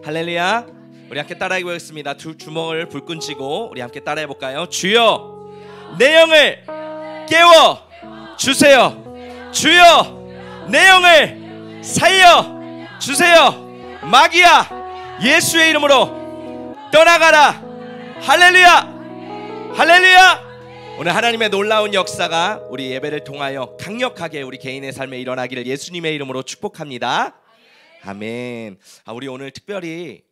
할렐루야. 우리 함께 따라해 보겠습니다. 두 주먹을 불끈 쥐고 우리 함께 따라해 볼까요? 주여 내 영을 깨워 주세요. 주여 내 영을 살려 주세요. 마귀야 예수의 이름으로 떠나가라. 할렐루야. 할렐루야. 오늘 하나님의 놀라운 역사가 우리 예배를 통하여 강력하게 우리 개인의 삶에 일어나기를 예수님의 이름으로 축복합니다. 아멘. 우리 오늘 특별히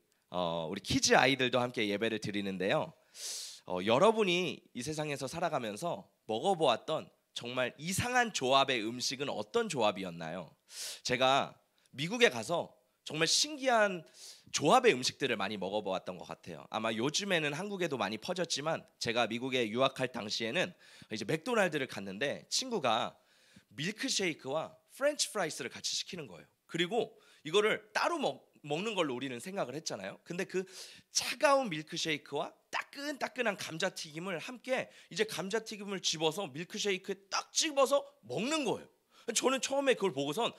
우리 키즈 아이들도 함께 예배를 드리는데요. 여러분이 이 세상에서 살아가면서 먹어보았던 정말 이상한 조합의 음식은 어떤 조합이었나요? 제가 미국에 가서 정말 신기한 조합의 음식들을 많이 먹어보았던 것 같아요. 아마 요즘에는 한국에도 많이 퍼졌지만 제가 미국에 유학할 당시에는 이제 맥도날드를 갔는데 친구가 밀크쉐이크와 프렌치 프라이스를 같이 시키는 거예요. 그리고 이거를 따로 먹는 걸로 우리는 생각을 했잖아요. 근데 그 차가운 밀크쉐이크와 따끈따끈한 감자튀김을 함께 이제 감자튀김을 집어서 밀크쉐이크에 딱 집어서 먹는 거예요. 저는 처음에 그걸 보고선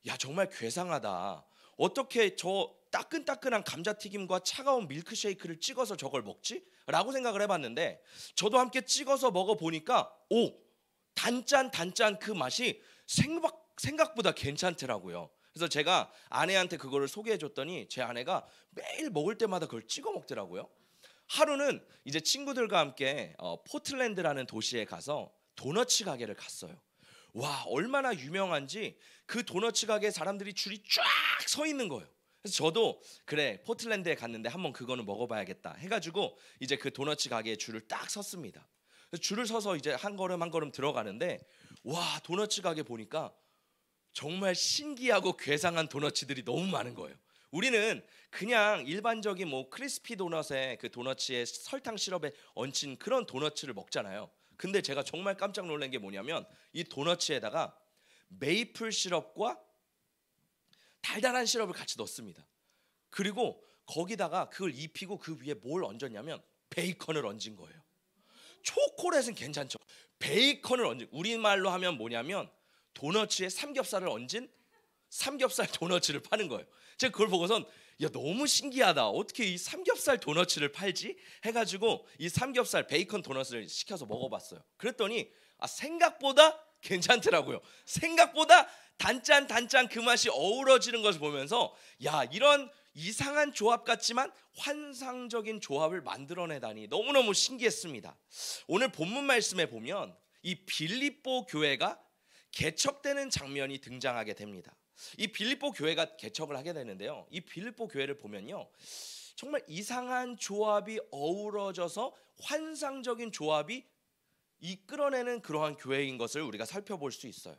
야 정말 괴상하다. 어떻게 저 따끈따끈한 감자튀김과 차가운 밀크쉐이크를 찍어서 저걸 먹지? 라고 생각을 해봤는데 저도 함께 찍어서 먹어보니까 단짠 그 맛이 생각보다 괜찮더라고요. 그래서 제가 아내한테 그거를 소개해줬더니 제 아내가 매일 먹을 때마다 그걸 찍어 먹더라고요. 하루는 이제 친구들과 함께 포틀랜드라는 도시에 가서 도너츠 가게를 갔어요. 와 얼마나 유명한지 그 도너츠 가게 사람들이 줄이 쫙 서 있는 거예요. 그래서 저도 그래 포틀랜드에 갔는데 한번 그거는 먹어봐야겠다 해가지고 이제 그 도너츠 가게에 줄을 딱 섰습니다. 그래서 줄을 서서 이제 한 걸음 한 걸음 들어가는데 와 도너츠 가게 보니까 정말 신기하고 괴상한 도너츠들이 너무 많은 거예요. 우리는 그냥 일반적인 뭐 크리스피 도넛에 그 도너츠에 설탕 시럽에 얹힌 그런 도너츠를 먹잖아요. 근데 제가 정말 깜짝 놀란 게 뭐냐면 이 도너츠에다가 메이플 시럽과 달달한 시럽을 같이 넣습니다. 그리고 거기다가 그걸 입히고 그 위에 뭘 얹었냐면 베이컨을 얹은 거예요. 초콜릿은 괜찮죠. 베이컨을 얹은, 우리말로 하면 뭐냐면 도너츠에 삼겹살을 얹은 삼겹살 도너츠를 파는 거예요. 제가 그걸 보고선 야 너무 신기하다. 어떻게 이 삼겹살 도너츠를 팔지? 해가지고 이 삼겹살 베이컨 도너츠를 시켜서 먹어봤어요. 그랬더니 생각보다 괜찮더라고요. 생각보다 단짠 그 맛이 어우러지는 것을 보면서 야 이런 이상한 조합 같지만 환상적인 조합을 만들어내다니 너무너무 신기했습니다. 오늘 본문 말씀에 보면 이 빌립보 교회가 개척되는 장면이 등장하게 됩니다. 이 빌립보 교회가 개척을 하게 되는데요. 이 빌립보 교회를 보면요. 정말 이상한 조합이 어우러져서 환상적인 조합이 이끌어내는 그러한 교회인 것을 우리가 살펴볼 수 있어요.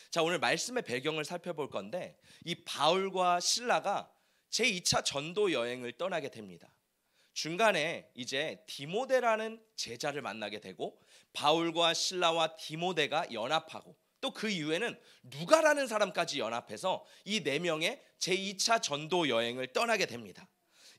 자, 오늘 말씀의 배경을 살펴볼 건데 이 바울과 실라가 제2차 전도 여행을 떠나게 됩니다. 중간에 이제 디모데라는 제자를 만나게 되고 바울과 실라와 디모데가 연합하고 또 그 이후에는 누가라는 사람까지 연합해서 이 4명의 제2차 전도 여행을 떠나게 됩니다.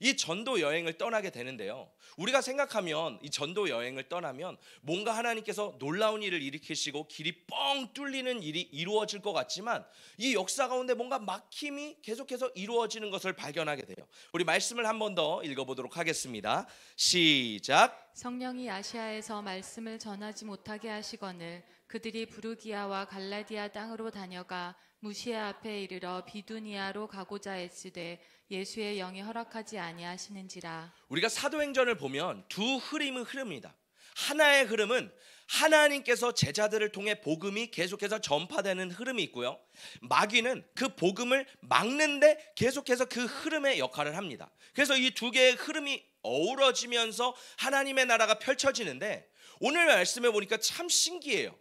이 전도 여행을 떠나게 되는데요. 우리가 생각하면 이 전도 여행을 떠나면 뭔가 하나님께서 놀라운 일을 일으키시고 길이 뻥 뚫리는 일이 이루어질 것 같지만 이 역사 가운데 뭔가 막힘이 계속해서 이루어지는 것을 발견하게 돼요. 우리 말씀을 한 번 더 읽어보도록 하겠습니다. 시작. 성령이 아시아에서 말씀을 전하지 못하게 하시거늘 그들이 부르기아와 갈라디아 땅으로 다녀가 무시아 앞에 이르러 비두니아로 가고자 애쓰되 예수의 영이 허락하지 아니하시는지라. 우리가 사도행전을 보면 두 흐름은 흐릅니다. 하나의 흐름은 하나님께서 제자들을 통해 복음이 계속해서 전파되는 흐름이 있고요. 마귀는 그 복음을 막는데 계속해서 그 흐름의 역할을 합니다. 그래서 이 두 개의 흐름이 어우러지면서 하나님의 나라가 펼쳐지는데 오늘 말씀해 보니까 참 신기해요.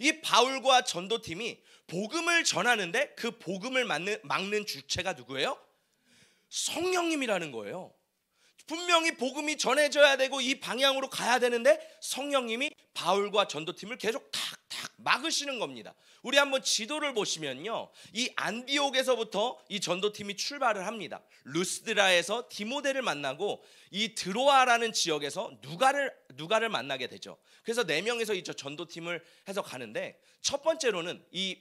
이 바울과 전도팀이 복음을 전하는데 그 복음을 막는 주체가 누구예요? 성령님이라는 거예요. 분명히 복음이 전해져야 되고 이 방향으로 가야 되는데 성령님이 바울과 전도팀을 계속 탁탁 막으시는 겁니다. 우리 한번 지도를 보시면요, 이 안디옥에서부터 이 전도팀이 출발을 합니다. 루스드라에서 디모데를 만나고 이 드로아라는 지역에서 누가를 만나게 되죠. 그래서 4명에서 이 전도팀을 해서 가는데 첫 번째로는 이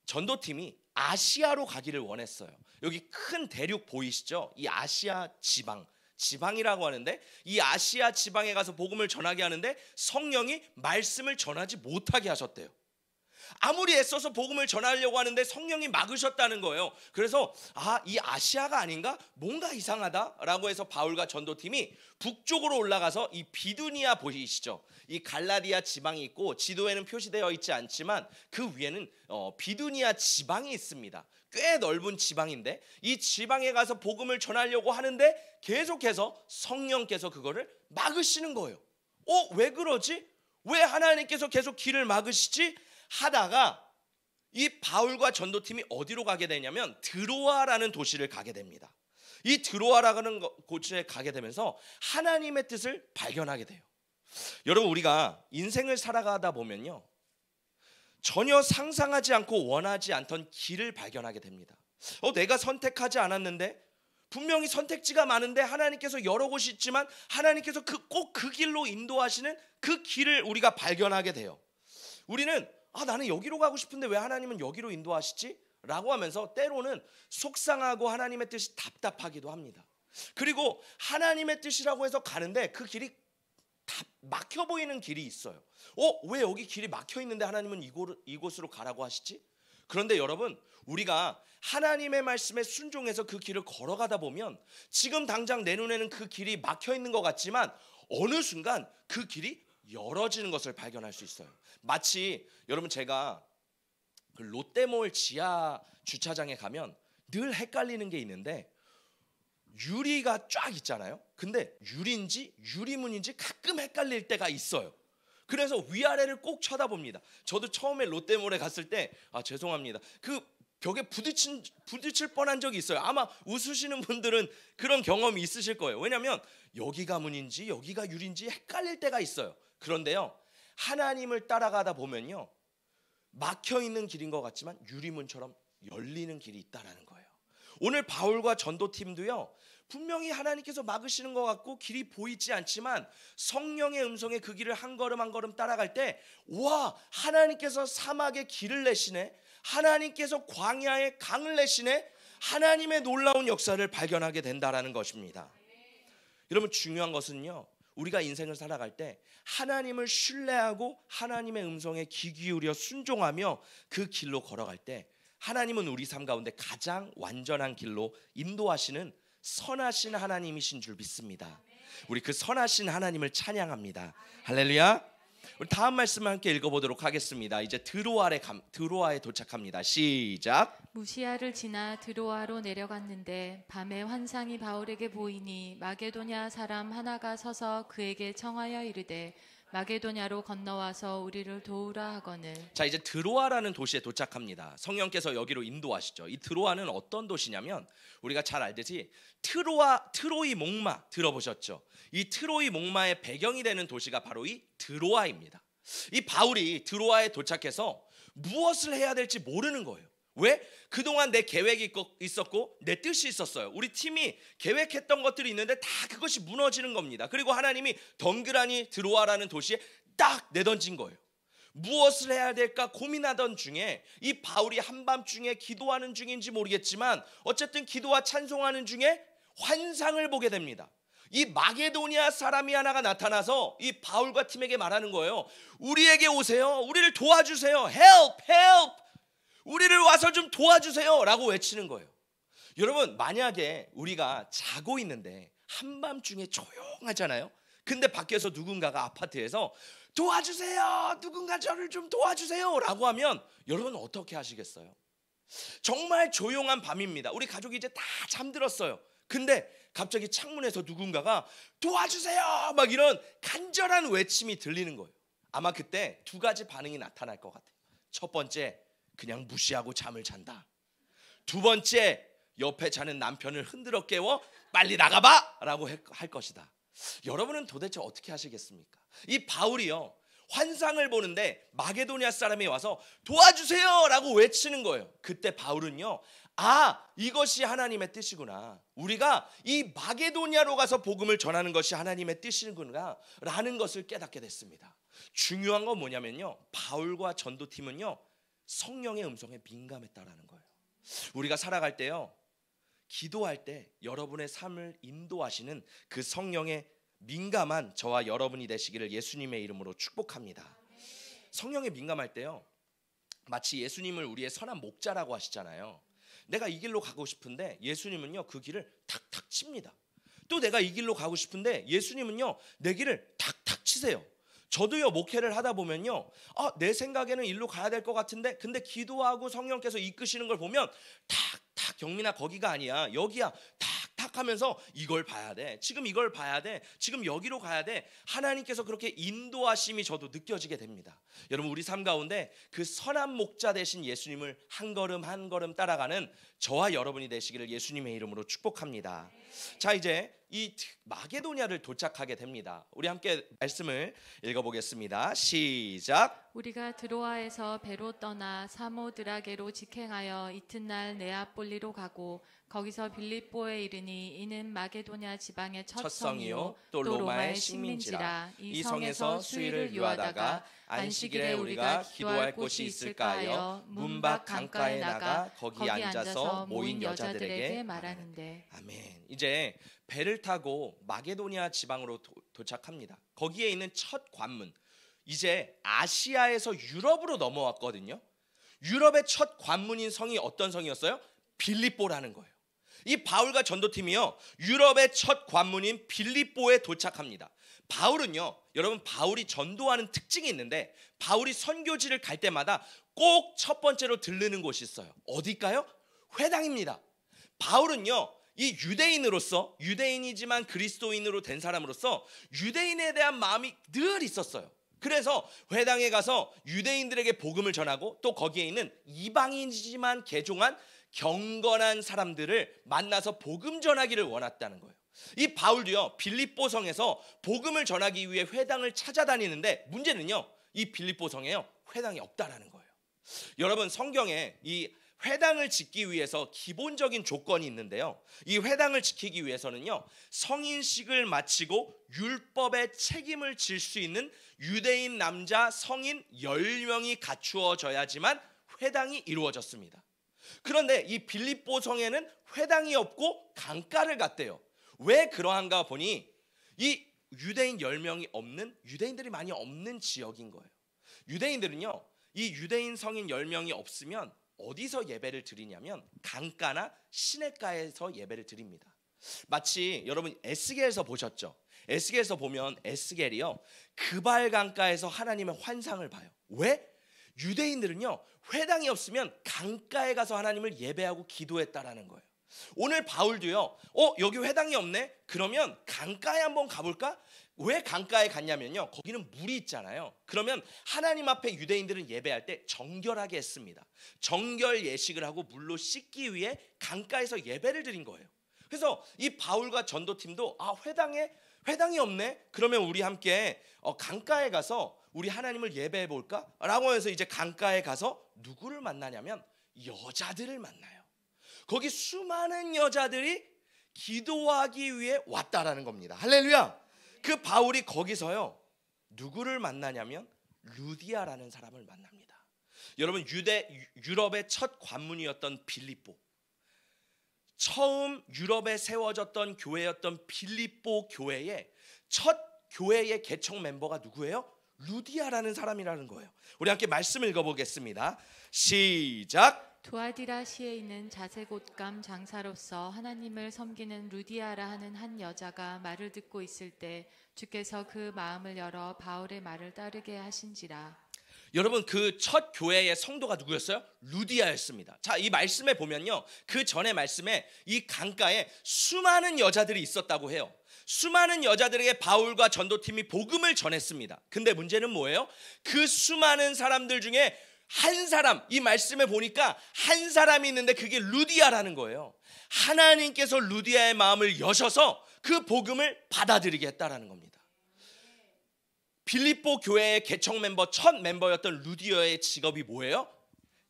전도팀이 아시아로 가기를 원했어요. 여기 큰 대륙 보이시죠? 이 아시아 지방이라고 하는데, 이 아시아 지방에 가서 복음을 전하게 하는데 성령이 말씀을 전하지 못하게 하셨대요. 아무리 애써서 복음을 전하려고 하는데 성령이 막으셨다는 거예요. 그래서 이 아시아가 아닌가? 뭔가 이상하다라고 해서 바울과 전도팀이 북쪽으로 올라가서 이 비두니아 보이시죠? 이 갈라디아 지방이 있고 지도에는 표시되어 있지 않지만 그 위에는 비두니아 지방이 있습니다. 꽤 넓은 지방인데 이 지방에 가서 복음을 전하려고 하는데 계속해서 성령께서 그거를 막으시는 거예요. 왜 그러지? 왜 하나님께서 계속 길을 막으시지? 하다가 이 바울과 전도팀이 어디로 가게 되냐면 드로아라는 도시를 가게 됩니다. 이 드로아라는 곳에 가게 되면서 하나님의 뜻을 발견하게 돼요. 여러분, 우리가 인생을 살아가다 보면요, 전혀 상상하지 않고 원하지 않던 길을 발견하게 됩니다. 내가 선택하지 않았는데, 분명히 선택지가 많은데 하나님께서 여러 곳이 있지만 하나님께서 꼭 그 길로 인도하시는 그 길을 우리가 발견하게 돼요. 우리는 나는 여기로 가고 싶은데 왜 하나님은 여기로 인도하시지? 라고 하면서 때로는 속상하고 하나님의 뜻이 답답하기도 합니다. 그리고 하나님의 뜻이라고 해서 가는데 그 길이 다 막혀 보이는 길이 있어요. 왜 여기 길이 막혀 있는데 하나님은 이곳으로 가라고 하시지? 그런데 여러분, 우리가 하나님의 말씀에 순종해서 그 길을 걸어가다 보면 지금 당장 내 눈에는 그 길이 막혀 있는 것 같지만 어느 순간 그 길이 열어지는 것을 발견할 수 있어요. 마치 여러분, 제가 그 롯데몰 지하 주차장에 가면 늘 헷갈리는 게 있는데, 유리가 쫙 있잖아요. 근데 유리인지 유리문인지 가끔 헷갈릴 때가 있어요. 그래서 위아래를 꼭 쳐다봅니다. 저도 처음에 롯데몰에 갔을 때 죄송합니다, 그 벽에 부딪힐 뻔한 적이 있어요. 아마 웃으시는 분들은 그런 경험이 있으실 거예요. 왜냐하면 여기가 문인지 여기가 유리인지 헷갈릴 때가 있어요. 그런데요, 하나님을 따라가다 보면요, 막혀있는 길인 것 같지만 유리문처럼 열리는 길이 있다는 거예요. 오늘 바울과 전도팀도요, 분명히 하나님께서 막으시는 것 같고 길이 보이지 않지만 성령의 음성에 그 길을 한 걸음 한 걸음 따라갈 때, 와, 하나님께서 사막에 길을 내시네, 하나님께서 광야에 강을 내시네, 하나님의 놀라운 역사를 발견하게 된다라는 것입니다. 여러분, 중요한 것은요, 우리가 인생을 살아갈 때 하나님을 신뢰하고 하나님의 음성에 귀 기울여 순종하며 그 길로 걸어갈 때 하나님은 우리 삶 가운데 가장 완전한 길로 인도하시는 선하신 하나님이신 줄 믿습니다. 우리 그 선하신 하나님을 찬양합니다. 할렐루야. 우리 다음 말씀을 함께 읽어보도록 하겠습니다. 이제 드로아에 도착합니다. 시작. 무시아를 지나 드로아로 내려갔는데 밤에 환상이 바울에게 보이니 마게도냐 사람 하나가 서서 그에게 청하여 이르되 마게도냐로 건너와서 우리를 도우라 하거늘. 자, 이제 드로아라는 도시에 도착합니다. 성령께서 여기로 인도하시죠. 이 드로아는 어떤 도시냐면 우리가 잘 알듯이 트로이 목마 들어보셨죠? 이 트로이 목마의 배경이 되는 도시가 바로 이 드로아입니다. 이 바울이 드로아에 도착해서 무엇을 해야 될지 모르는 거예요. 왜? 그동안 내 계획이 있었고 내 뜻이 있었어요. 우리 팀이 계획했던 것들이 있는데 다 그것이 무너지는 겁니다. 그리고 하나님이 덩그라니 드로아라는 도시에 딱 내던진 거예요. 무엇을 해야 될까 고민하던 중에 이 바울이 한밤중에 기도하는 중인지 모르겠지만 어쨌든 기도와 찬송하는 중에 환상을 보게 됩니다. 이 마게도니아 사람이 하나가 나타나서 이 바울과 팀에게 말하는 거예요. 우리에게 오세요. 우리를 도와주세요. Help, help. 우리를 와서 좀 도와주세요 라고 외치는 거예요. 여러분, 만약에 우리가 자고 있는데 한밤중에 조용하잖아요. 근데 밖에서 누군가가 아파트에서 도와주세요, 누군가 저를 좀 도와주세요 라고 하면 여러분 어떻게 하시겠어요? 정말 조용한 밤입니다. 우리 가족이 이제 다 잠들었어요. 근데 갑자기 창문에서 누군가가 도와주세요 막 이런 간절한 외침이 들리는 거예요. 아마 그때 두 가지 반응이 나타날 것 같아요. 첫 번째, 그냥 무시하고 잠을 잔다. 두 번째, 옆에 자는 남편을 흔들어 깨워 빨리 나가봐 라고 할 것이다. 여러분은 도대체 어떻게 하시겠습니까? 이 바울이요, 환상을 보는데 마게도니아 사람이 와서 도와주세요 라고 외치는 거예요. 그때 바울은요, 이것이 하나님의 뜻이구나, 우리가 이 마게도니아로 가서 복음을 전하는 것이 하나님의 뜻이구나 라는 것을 깨닫게 됐습니다. 중요한 건 뭐냐면요, 바울과 전도팀은요 성령의 음성에 민감했다라는 거예요. 우리가 살아갈 때요, 기도할 때 여러분의 삶을 인도하시는 그 성령의 민감한 저와 여러분이 되시기를 예수님의 이름으로 축복합니다. 성령에 민감할 때요, 마치 예수님을 우리의 선한 목자라고 하시잖아요. 내가 이 길로 가고 싶은데 예수님은요 그 길을 탁탁 칩니다. 또 내가 이 길로 가고 싶은데 예수님은요 내 길을 탁탁 치세요. 저도요 목회를 하다 보면요, 내 생각에는 일로 가야 될 것 같은데, 근데 기도하고 성령께서 이끄시는 걸 보면 탁탁, 경민아 거기가 아니야, 여기야, 탁탁 하면서 이걸 봐야 돼, 지금 이걸 봐야 돼, 지금 여기로 가야 돼. 하나님께서 그렇게 인도하심이 저도 느껴지게 됩니다. 여러분, 우리 삶 가운데 그 선한 목자 되신 예수님을 한 걸음 한 걸음 따라가는 저와 여러분이 되시기를 예수님의 이름으로 축복합니다. 자, 이제 이 마게도냐를 도착하게 됩니다. 우리 함께 말씀을 읽어보겠습니다. 시작. 우리가 드로아에서 배로 떠나 사모드라게로 직행하여 이튿날 네아폴리로 가고 거기서 빌립보에 이르니 이는 마게도냐 지방의 첫 성이요 또 로마의 식민지라. 이 성에서 수일을 유하다가 안식일에 우리가 기도할 곳이 있을까 하여 문 밖 강가에 나가 거기 앉아서 모인 여자들에게 말하는데. 아멘. 이제 배를 타고 마게도냐 지방으로 도착합니다. 거기에 있는 첫 관문, 이제 아시아에서 유럽으로 넘어왔거든요. 유럽의 첫 관문인 성이 어떤 성이었어요? 빌립보라는 거예요. 이 바울과 전도팀이요, 유럽의 첫 관문인 빌립보에 도착합니다. 바울은요, 여러분, 바울이 전도하는 특징이 있는데, 바울이 선교지를 갈 때마다 꼭 첫 번째로 들르는 곳이 있어요. 어딜까요? 회당입니다. 바울은요, 이 유대인으로서, 유대인이지만 그리스도인으로 된 사람으로서 유대인에 대한 마음이 늘 있었어요. 그래서 회당에 가서 유대인들에게 복음을 전하고, 또 거기에 있는 이방인이지만 개종한 경건한 사람들을 만나서 복음 전하기를 원했다는 거예요. 이 바울도요, 빌립보 성에서 복음을 전하기 위해 회당을 찾아다니는데, 문제는요, 이 빌립보 성에요 회당이 없다라는 거예요. 여러분, 성경에 이 회당을 짓기 위해서 기본적인 조건이 있는데요, 이 회당을 지키기 위해서는요, 성인식을 마치고 율법의 책임을 질 수 있는 유대인 남자 성인 10명이 갖추어져야지만 회당이 이루어졌습니다. 그런데 이 빌립보 성에는 회당이 없고 강가를 갔대요. 왜 그러한가 보니 이 유대인 10명이 없는, 유대인들이 많이 없는 지역인 거예요. 유대인들은요, 이 유대인 성인 10명이 없으면 어디서 예배를 드리냐면 강가나 시냇가에서 예배를 드립니다. 마치 여러분 에스겔에서 보셨죠? 에스겔에서 보면 에스겔이요, 그발 강가에서 하나님의 환상을 봐요. 왜? 유대인들은요, 회당이 없으면 강가에 가서 하나님을 예배하고 기도했다라는 거예요. 오늘 바울도요, 여기 회당이 없네? 그러면 강가에 한번 가볼까? 왜 강가에 갔냐면요, 거기는 물이 있잖아요. 그러면 하나님 앞에 유대인들은 예배할 때 정결하게 했습니다. 정결 예식을 하고 물로 씻기 위해 강가에서 예배를 드린 거예요. 그래서 이 바울과 전도팀도 회당이 없네? 그러면 우리 함께 강가에 가서 우리 하나님을 예배해 볼까? 라고 해서 이제 강가에 가서 누구를 만나냐면 여자들을 만나요. 거기 수많은 여자들이 기도하기 위해 왔다라는 겁니다. 할렐루야. 그 바울이 거기서요, 누구를 만나냐면 루디아라는 사람을 만납니다. 여러분, 유럽의 첫 관문이었던 빌립보, 처음 유럽에 세워졌던 교회였던 빌립보 교회의 첫 교회의 개척 멤버가 누구예요? 루디아라는 사람이라는 거예요. 우리 함께 말씀 읽어보겠습니다. 시작. 두아디라시에 있는 자색 옷감 장사로서 하나님을 섬기는 루디아라 하는 한 여자가 말을 듣고 있을 때 주께서 그 마음을 열어 바울의 말을 따르게 하신지라. 여러분, 그 첫 교회의 성도가 누구였어요? 루디아였습니다. 자, 이 말씀에 보면요, 그 전에 말씀에 이 강가에 수많은 여자들이 있었다고 해요. 수많은 여자들에게 바울과 전도팀이 복음을 전했습니다. 근데 문제는 뭐예요? 그 수많은 사람들 중에 한 사람, 이 말씀에 보니까 한 사람이 있는데 그게 루디아라는 거예요. 하나님께서 루디아의 마음을 여셔서 그 복음을 받아들이게 했다라는 겁니다. 빌립보 교회의 개척 멤버, 첫 멤버였던 루디아의 직업이 뭐예요?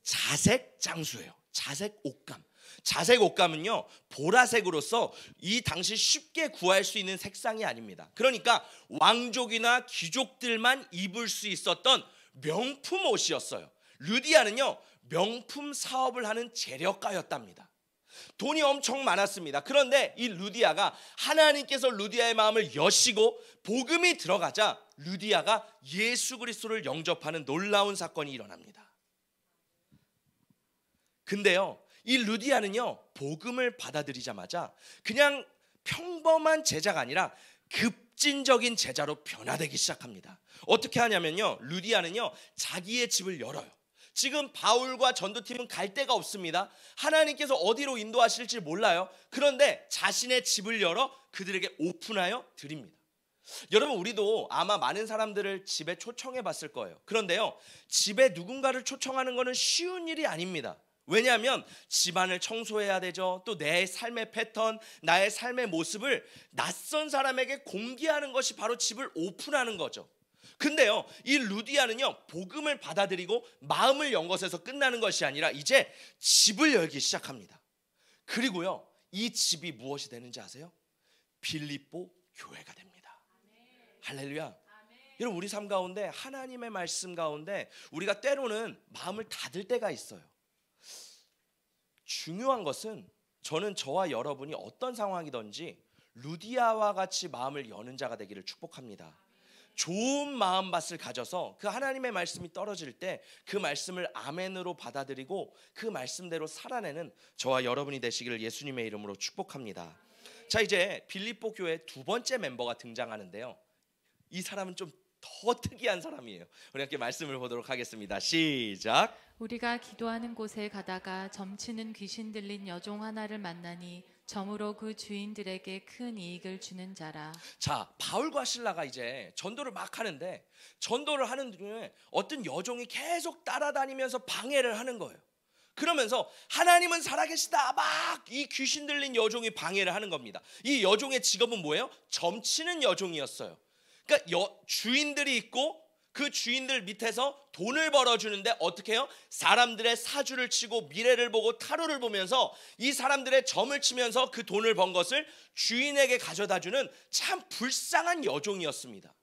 자색 장수예요. 자색 옷감. 자색 옷감은요, 보라색으로서 이 당시 쉽게 구할 수 있는 색상이 아닙니다. 그러니까 왕족이나 귀족들만 입을 수 있었던 명품 옷이었어요. 루디아는요, 명품 사업을 하는 재력가였답니다. 돈이 엄청 많았습니다. 그런데 이 루디아가 하나님께서 루디아의 마음을 여시고 복음이 들어가자 루디아가 예수 그리스도를 영접하는 놀라운 사건이 일어납니다. 근데요, 이 루디아는요, 복음을 받아들이자마자 그냥 평범한 제자가 아니라 급진적인 제자로 변화되기 시작합니다. 어떻게 하냐면요, 루디아는요, 자기의 집을 열어요. 지금 바울과 전도팀은 갈 데가 없습니다. 하나님께서 어디로 인도하실지 몰라요. 그런데 자신의 집을 열어 그들에게 오픈하여 드립니다. 여러분, 우리도 아마 많은 사람들을 집에 초청해 봤을 거예요. 그런데요, 집에 누군가를 초청하는 것은 쉬운 일이 아닙니다. 왜냐하면 집안을 청소해야 되죠. 또 내 삶의 패턴, 나의 삶의 모습을 낯선 사람에게 공개하는 것이 바로 집을 오픈하는 거죠. 근데요, 이 루디아는요, 복음을 받아들이고 마음을 연 것에서 끝나는 것이 아니라 이제 집을 열기 시작합니다. 그리고요, 이 집이 무엇이 되는지 아세요? 빌립보 교회가 됩니다. 할렐루야. 여러분, 우리 삶 가운데 하나님의 말씀 가운데 우리가 때로는 마음을 닫을 때가 있어요. 중요한 것은 저는 저와 여러분이 어떤 상황이든지 루디아와 같이 마음을 여는 자가 되기를 축복합니다. 좋은 마음밭을 가져서 그 하나님의 말씀이 떨어질 때 그 말씀을 아멘으로 받아들이고 그 말씀대로 살아내는 저와 여러분이 되시기를 예수님의 이름으로 축복합니다. 자, 이제 빌립보 교회 두 번째 멤버가 등장하는데요, 이 사람은 좀 더 특이한 사람이에요. 우리 함께 말씀을 보도록 하겠습니다. 시작. 우리가 기도하는 곳에 가다가 점치는 귀신 들린 여종 하나를 만나니 점으로 그 주인들에게 큰 이익을 주는 자라. 자, 바울과 실라가 이제 전도를 막 하는데 전도를 하는 중에 어떤 여종이 계속 따라다니면서 방해를 하는 거예요. 그러면서 하나님은 살아계시다 막 이 귀신 들린 여종이 방해를 하는 겁니다. 이 여종의 직업은 뭐예요? 점치는 여종이었어요. 그러니까 주인들이 있고 그 주인들 밑에서 돈을 벌어주는데 어떻게 해요? 사람들의 사주를 치고 미래를 보고 타로를 보면서 이 사람들의 점을 치면서 그 돈을 번 것을 주인에게 가져다주는 참 불쌍한 여종이었습니다.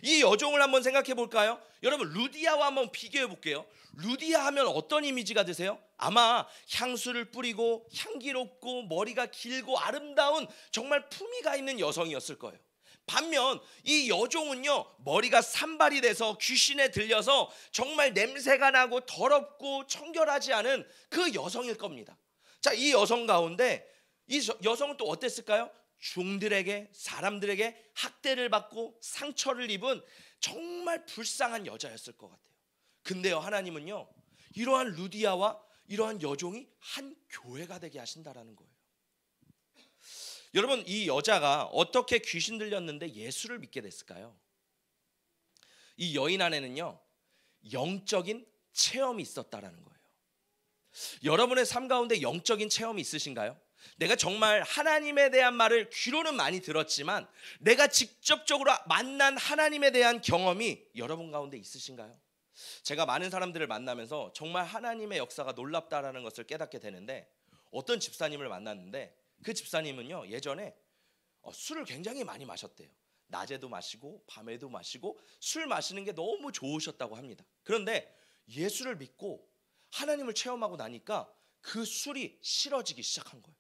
이 여종을 한번 생각해 볼까요? 여러분, 루디아와 한번 비교해 볼게요. 루디아 하면 어떤 이미지가 드세요? 아마 향수를 뿌리고 향기롭고 머리가 길고 아름다운 정말 품위가 있는 여성이었을 거예요. 반면 이 여종은요, 머리가 산발이 돼서 귀신에 들려서 정말 냄새가 나고 더럽고 청결하지 않은 그 여성일 겁니다. 자, 이 여성 가운데 이 여성은 또 어땠을까요? 종들에게, 사람들에게 학대를 받고 상처를 입은 정말 불쌍한 여자였을 것 같아요. 근데요, 하나님은요, 이러한 루디아와 이러한 여종이 한 교회가 되게 하신다라는 거예요. 여러분, 이 여자가 어떻게 귀신 들렸는데 예수를 믿게 됐을까요? 이 여인 안에는요, 영적인 체험이 있었다라는 거예요. 여러분의 삶 가운데 영적인 체험이 있으신가요? 내가 정말 하나님에 대한 말을 귀로는 많이 들었지만 내가 직접적으로 만난 하나님에 대한 경험이 여러분 가운데 있으신가요? 제가 많은 사람들을 만나면서 정말 하나님의 역사가 놀랍다라는 것을 깨닫게 되는데, 어떤 집사님을 만났는데 그 집사님은요, 예전에 술을 굉장히 많이 마셨대요. 낮에도 마시고 밤에도 마시고 술 마시는 게 너무 좋으셨다고 합니다. 그런데 예수를 믿고 하나님을 체험하고 나니까 그 술이 싫어지기 시작한 거예요.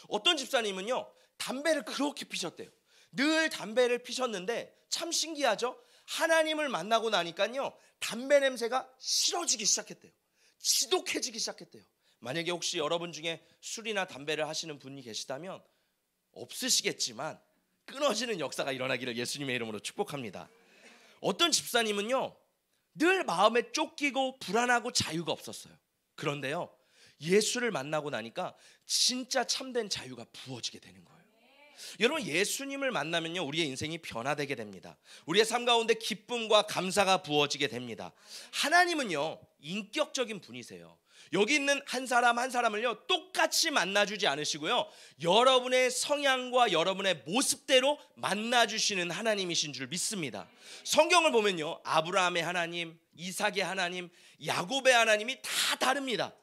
어떤 집사님은요, 담배를 그렇게 피셨대요. 늘 담배를 피셨는데 참 신기하죠? 하나님을 만나고 나니까요, 담배 냄새가 싫어지기 시작했대요. 지독해지기 시작했대요. 만약에 혹시 여러분 중에 술이나 담배를 하시는 분이 계시다면 없으시겠지만 끊어지는 역사가 일어나기를 예수님의 이름으로 축복합니다. 어떤 집사님은요, 늘 마음에 쫓기고 불안하고 자유가 없었어요. 그런데요, 예수를 만나고 나니까 진짜 참된 자유가 부어지게 되는 거예요. 여러분, 예수님을 만나면요, 우리의 인생이 변화되게 됩니다. 우리의 삶 가운데 기쁨과 감사가 부어지게 됩니다. 하나님은요, 인격적인 분이세요. 여기 있는 한 사람 한 사람을요, 똑같이 만나주지 않으시고요, 여러분의 성향과 여러분의 모습대로 만나주시는 하나님이신 줄 믿습니다. 성경을 보면요, 아브라함의 하나님, 이삭의 하나님, 야곱의 하나님이 다 다릅니다.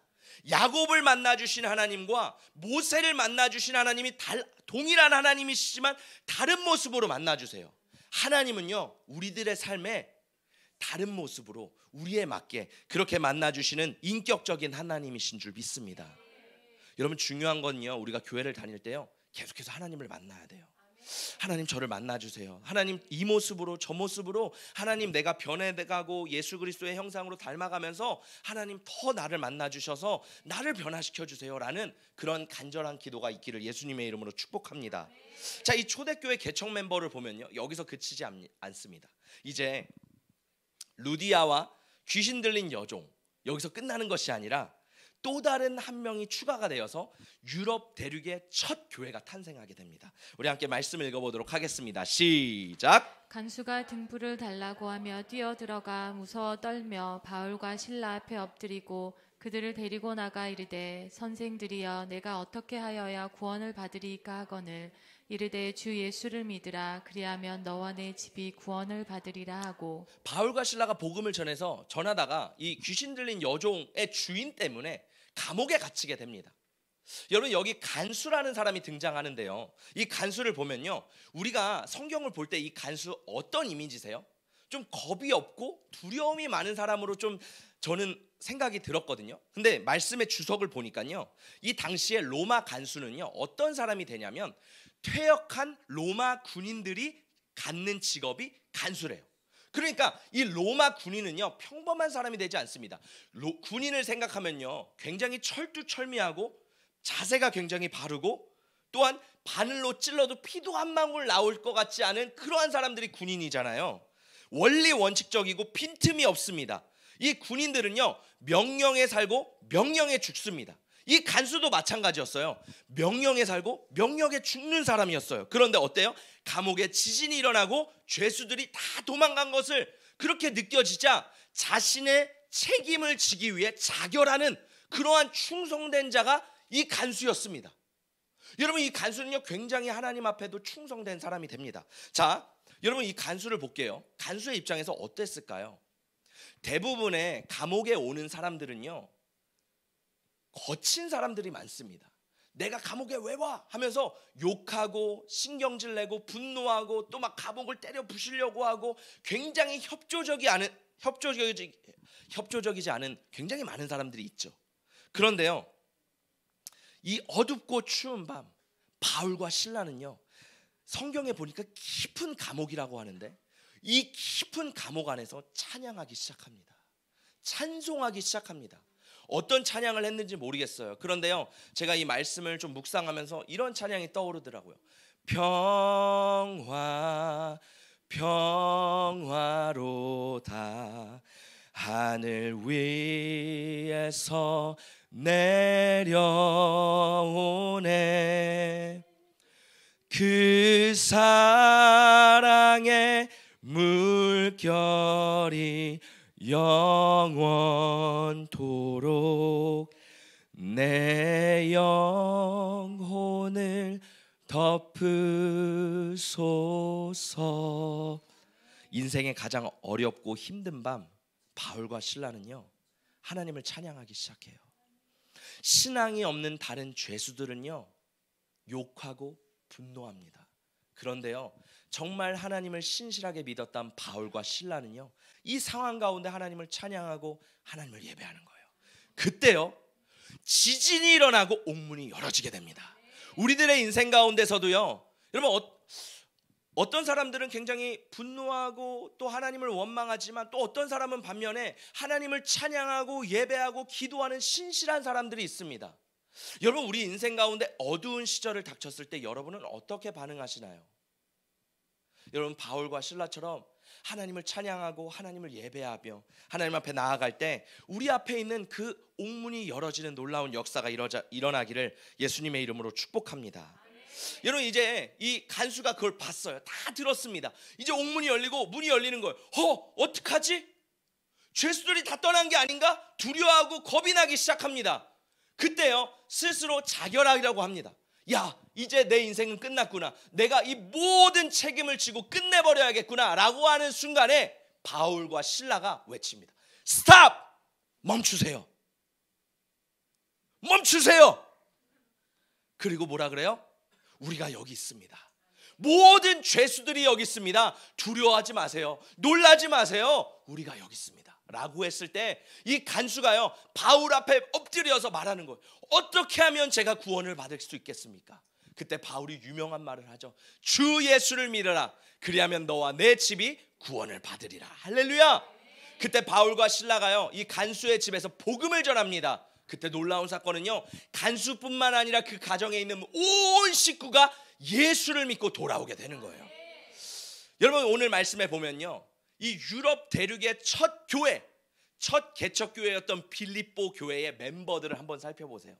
야곱을 만나주신 하나님과 모세를 만나주신 하나님이 동일한 하나님이시지만 다른 모습으로 만나주세요. 하나님은요, 우리들의 삶에 다른 모습으로 우리에 맞게 그렇게 만나주시는 인격적인 하나님이신 줄 믿습니다. 여러분, 중요한 건요, 우리가 교회를 다닐 때요, 계속해서 하나님을 만나야 돼요. 하나님, 저를 만나주세요. 하나님, 이 모습으로 저 모습으로 하나님, 내가 변해가고 예수 그리스도의 형상으로 닮아가면서 하나님 더 나를 만나주셔서 나를 변화시켜 주세요 라는 그런 간절한 기도가 있기를 예수님의 이름으로 축복합니다. 자, 이 초대교회 개척 멤버를 보면요, 여기서 그치지 않습니다. 이제 루디아와 귀신 들린 여종, 여기서 끝나는 것이 아니라 또 다른 한 명이 추가가 되어서 유럽 대륙의 첫 교회가 탄생하게 됩니다. 우리 함께 말씀을 읽어보도록 하겠습니다. 시작. 간수가 등불을 달라고 하며 뛰어들어가 무서워 떨며 바울과 실라 앞에 엎드리고 그들을 데리고 나가 이르되, 선생들이여, 내가 어떻게 하여야 구원을 받으리이까 하거늘 이르되, 주 예수를 믿으라. 그리하면 너와 내 집이 구원을 받으리라 하고. 바울과 실라가 복음을 전하다가 이 귀신 들린 여종의 주인 때문에 감옥에 갇히게 됩니다. 여러분, 여기 간수라는 사람이 등장하는데요, 이 간수를 보면요, 우리가 성경을 볼 때 이 간수 어떤 이미지세요? 좀 겁이 없고 두려움이 많은 사람으로 좀 저는 생각이 들었거든요. 근데 말씀의 주석을 보니까요, 이 당시에 로마 간수는요, 어떤 사람이 되냐면 퇴역한 로마 군인들이 갖는 직업이 간수래요. 그러니까 이 로마 군인은요, 평범한 사람이 되지 않습니다. 군인을 생각하면요, 굉장히 철두철미하고 자세가 굉장히 바르고 또한 바늘로 찔러도 피도 한 방울 나올 것 같지 않은 그러한 사람들이 군인이잖아요. 원리 원칙적이고 빈틈이 없습니다. 이 군인들은요, 명령에 살고 명령에 죽습니다. 이 간수도 마찬가지였어요. 명령에 살고 명령에 죽는 사람이었어요. 그런데 어때요? 감옥에 지진이 일어나고 죄수들이 다 도망간 것을 그렇게 느껴지자 자신의 책임을 지기 위해 자결하는 그러한 충성된 자가 이 간수였습니다. 여러분, 이 간수는요, 굉장히 하나님 앞에도 충성된 사람이 됩니다. 자, 여러분, 이 간수를 볼게요. 간수의 입장에서 어땠을까요? 대부분의 감옥에 오는 사람들은요, 거친 사람들이 많습니다. 내가 감옥에 왜 와? 하면서 욕하고 신경질 내고 분노하고 또 막 감옥을 때려 부수려고 하고 굉장히 협조적이지 않은 굉장히 많은 사람들이 있죠. 그런데요, 이 어둡고 추운 밤 바울과 실라는요, 성경에 보니까 깊은 감옥이라고 하는데 이 깊은 감옥 안에서 찬양하기 시작합니다. 찬송하기 시작합니다. 어떤 찬양을 했는지 모르겠어요. 그런데요, 제가 이 말씀을 좀 묵상하면서 이런 찬양이 떠오르더라고요. 평화 평화로다 하늘 위에서 내려오네 그 사랑의 물결이 영원토록 내 영혼을 덮으소서. 인생의 가장 어렵고 힘든 밤 바울과 실라는요, 하나님을 찬양하기 시작해요. 신앙이 없는 다른 죄수들은요, 욕하고 분노합니다. 그런데요, 정말 하나님을 신실하게 믿었던 바울과 실라는요, 이 상황 가운데 하나님을 찬양하고 하나님을 예배하는 거예요. 그때요, 지진이 일어나고 옥문이 열어지게 됩니다. 우리들의 인생 가운데서도요, 여러분, 어떤 사람들은 굉장히 분노하고 또 하나님을 원망하지만 또 어떤 사람은 반면에 하나님을 찬양하고 예배하고 기도하는 신실한 사람들이 있습니다. 여러분, 우리 인생 가운데 어두운 시절을 닥쳤을 때 여러분은 어떻게 반응하시나요? 여러분, 바울과 실라처럼 하나님을 찬양하고 하나님을 예배하며 하나님 앞에 나아갈 때 우리 앞에 있는 그 옥문이 열어지는 놀라운 역사가 일어나기를 예수님의 이름으로 축복합니다. 여러분, 이제 이 간수가 그걸 봤어요. 다 들었습니다. 이제 옥문이 열리고 문이 열리는 거예요. 어떡하지? 죄수들이 다 떠난 게 아닌가? 두려워하고 겁이 나기 시작합니다. 그때요, 스스로 자결하라고 합니다. 야, 이제 내 인생은 끝났구나. 내가 이 모든 책임을 지고 끝내버려야겠구나 라고 하는 순간에 바울과 실라가 외칩니다. 스탑! 멈추세요. 멈추세요. 그리고 뭐라 그래요? 우리가 여기 있습니다. 모든 죄수들이 여기 있습니다. 두려워하지 마세요. 놀라지 마세요. 우리가 여기 있습니다. 라고 했을 때 이 간수가요, 바울 앞에 엎드려서 말하는 거예요. 어떻게 하면 제가 구원을 받을 수 있겠습니까? 그때 바울이 유명한 말을 하죠. 주 예수를 믿어라. 그리하면 너와 내 집이 구원을 받으리라. 할렐루야. 그때 바울과 실라가요, 이 간수의 집에서 복음을 전합니다. 그때 놀라운 사건은요, 간수뿐만 아니라 그 가정에 있는 온 식구가 예수를 믿고 돌아오게 되는 거예요. 여러분, 오늘 말씀에 보면요, 이 유럽 대륙의 첫 교회, 첫 개척교회였던 빌립보 교회의 멤버들을 한번 살펴보세요.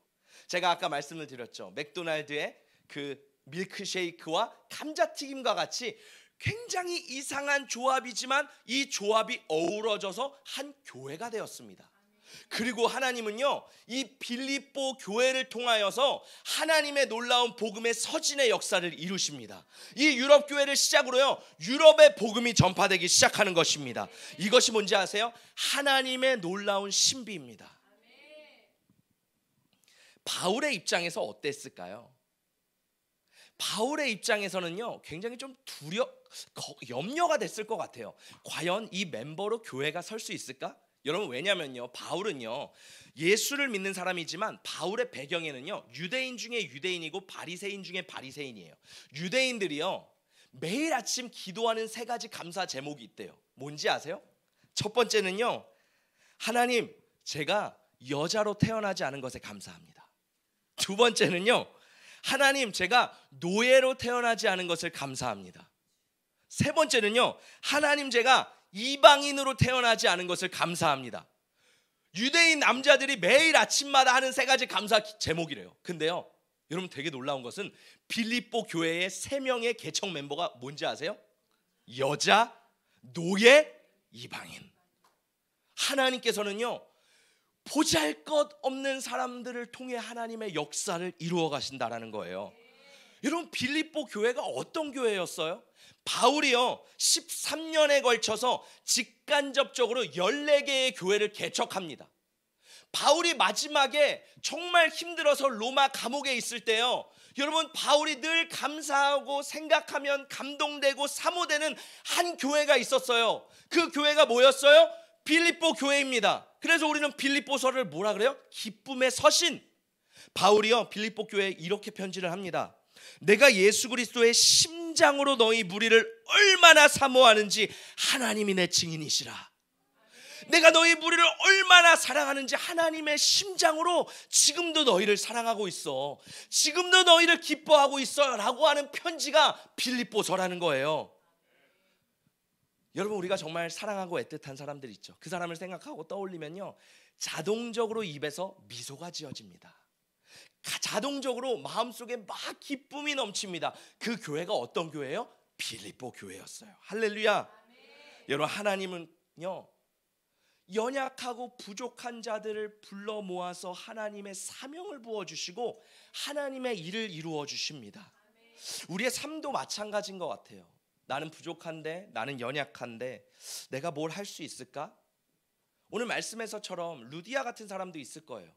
제가 아까 말씀을 드렸죠. 맥도날드의 그 밀크쉐이크와 감자튀김과 같이 굉장히 이상한 조합이지만 이 조합이 어우러져서 한 교회가 되었습니다. 그리고 하나님은요, 이 빌립보 교회를 통하여서 하나님의 놀라운 복음의 서진의 역사를 이루십니다. 이 유럽 교회를 시작으로요, 유럽의 복음이 전파되기 시작하는 것입니다. 이것이 뭔지 아세요? 하나님의 놀라운 신비입니다. 바울의 입장에서 어땠을까요? 바울의 입장에서는요, 굉장히 좀 염려가 됐을 것 같아요. 과연 이 멤버로 교회가 설 수 있을까? 여러분, 왜냐면요, 바울은요, 예수를 믿는 사람이지만 바울의 배경에는요, 유대인 중에 유대인이고 바리새인 중에 바리새인이에요. 유대인들이요, 매일 아침 기도하는 3가지 감사 제목이 있대요. 뭔지 아세요? 첫 번째는요, 하나님, 제가 여자로 태어나지 않은 것에 감사합니다. 두 번째는요, 하나님, 제가 노예로 태어나지 않은 것을 감사합니다. 세 번째는요, 하나님, 제가 이방인으로 태어나지 않은 것을 감사합니다. 유대인 남자들이 매일 아침마다 하는 3가지 감사 제목이래요. 근데요, 여러분, 되게 놀라운 것은 빌립보 교회의 3명의 개척 멤버가 뭔지 아세요? 여자, 노예, 이방인. 하나님께서는요, 보잘것없는 사람들을 통해 하나님의 역사를 이루어 가신다라는 거예요. 여러분, 빌립보 교회가 어떤 교회였어요? 바울이요, 13년에 걸쳐서 직간접적으로 14개의 교회를 개척합니다. 바울이 마지막에 정말 힘들어서 로마 감옥에 있을 때요, 여러분, 바울이 늘 감사하고 생각하면 감동되고 사모되는 한 교회가 있었어요. 그 교회가 뭐였어요? 빌립보 교회입니다. 그래서 우리는 빌립보서를 뭐라 그래요? 기쁨의 서신. 바울이요, 빌립보 교회에 이렇게 편지를 합니다. 내가 예수 그리스도의 심장으로 너희 무리를 얼마나 사모하는지 하나님이 내 증인이시라. 내가 너희 무리를 얼마나 사랑하는지 하나님의 심장으로 지금도 너희를 사랑하고 있어. 지금도 너희를 기뻐하고 있어. 라고 하는 편지가 빌립보서라는 거예요. 여러분, 우리가 정말 사랑하고 애틋한 사람들 있죠. 그 사람을 생각하고 떠올리면요, 자동적으로 입에서 미소가 지어집니다. 자동적으로 마음속에 막 기쁨이 넘칩니다. 그 교회가 어떤 교회예요? 빌립보 교회였어요. 할렐루야. 여러분, 하나님은요, 연약하고 부족한 자들을 불러 모아서 하나님의 사명을 부어주시고 하나님의 일을 이루어 주십니다. 우리의 삶도 마찬가지인 것 같아요. 나는 부족한데, 나는 연약한데 내가 뭘 할 수 있을까? 오늘 말씀에서처럼 루디아 같은 사람도 있을 거예요.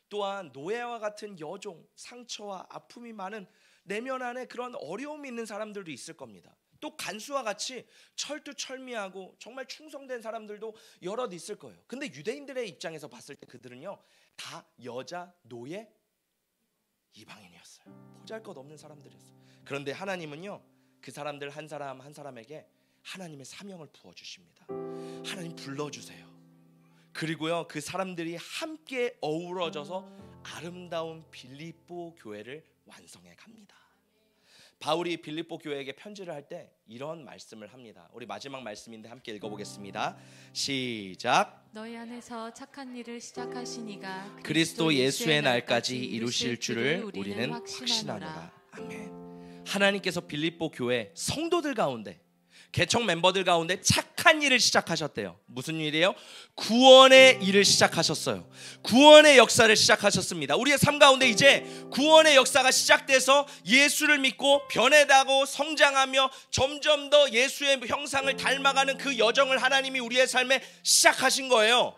또한 노예와 같은 여종, 상처와 아픔이 많은 내면 안에 그런 어려움이 있는 사람들도 있을 겁니다. 또 간수와 같이 철두철미하고 정말 충성된 사람들도 여럿 있을 거예요. 근데 유대인들의 입장에서 봤을 때 그들은요, 다 여자, 노예, 이방인이었어요. 보잘것없는 사람들이었어요. 그런데 하나님은요, 그 사람들 한 사람 한 사람에게 하나님의 사명을 부어주십니다. 하나님 불러주세요. 그리고요, 그 사람들이 함께 어우러져서 아름다운 빌립보 교회를 완성해 갑니다. 바울이 빌립보 교회에게 편지를 할 때 이런 말씀을 합니다. 우리 마지막 말씀인데 함께 읽어보겠습니다. 시작. 너희 안에서 착한 일을 시작하신 이가 그리스도 예수의 날까지 이루실 줄을 우리는 확신하노라. 아멘. 하나님께서 빌립보 교회 성도들 가운데, 개척 멤버들 가운데 착한 일을 시작하셨대요. 무슨 일이에요? 구원의 일을 시작하셨어요. 구원의 역사를 시작하셨습니다. 우리의 삶 가운데 이제 구원의 역사가 시작돼서 예수를 믿고 변해가고 성장하며 점점 더 예수의 형상을 닮아가는 그 여정을 하나님이 우리의 삶에 시작하신 거예요.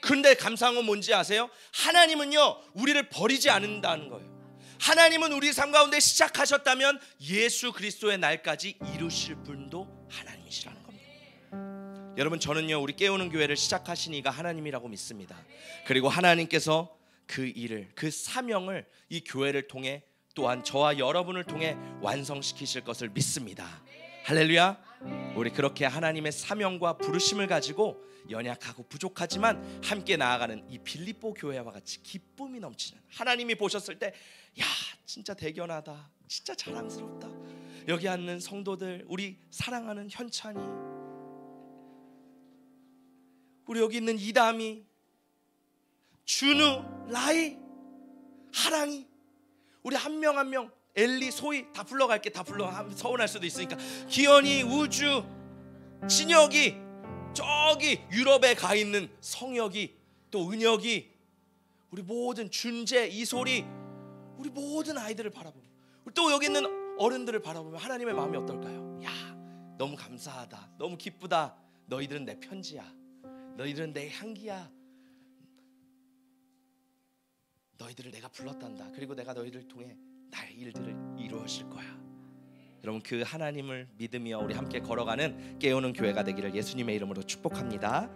그런데 감사한 건 뭔지 아세요? 하나님은요, 우리를 버리지 않는다는 거예요. 하나님은 우리 삶 가운데 시작하셨다면 예수 그리스도의 날까지 이루실 분도 하나님이시라는 겁니다. 여러분, 저는요 우리 깨우는 교회를 시작하신 이가 하나님이라고 믿습니다. 그리고 하나님께서 그 일을, 그 사명을 이 교회를 통해 또한 저와 여러분을 통해 완성시키실 것을 믿습니다. 할렐루야. 우리 그렇게 하나님의 사명과 부르심을 가지고 연약하고 부족하지만 함께 나아가는 이 빌립보 교회와 같이 기쁨이 넘치는, 하나님이 보셨을 때 야 진짜 대견하다, 진짜 자랑스럽다, 여기 앉는 성도들, 우리 사랑하는 현찬이, 우리 여기 있는 이담이, 준우, 라이, 하랑이, 우리 한 명 한 명, 엘리, 소희 다 불러갈게. 다 불러, 서운할 수도 있으니까. 기현이, 우주, 진혁이, 저기 유럽에 가 있는 성혁이, 또 은혁이, 우리 모든 준재, 이소리, 우리 모든 아이들을 바라보면, 또 여기 있는 어른들을 바라보면 하나님의 마음이 어떨까요? 야 너무 감사하다, 너무 기쁘다, 너희들은 내 편지야, 너희들은 내 향기야, 너희들을 내가 불렀단다. 그리고 내가 너희들을 통해 나의 일들을 이루어질 거야. 여러분, 그 하나님을 믿으며 우리 함께 걸어가는 깨우는 교회가 되기를 예수님의 이름으로 축복합니다.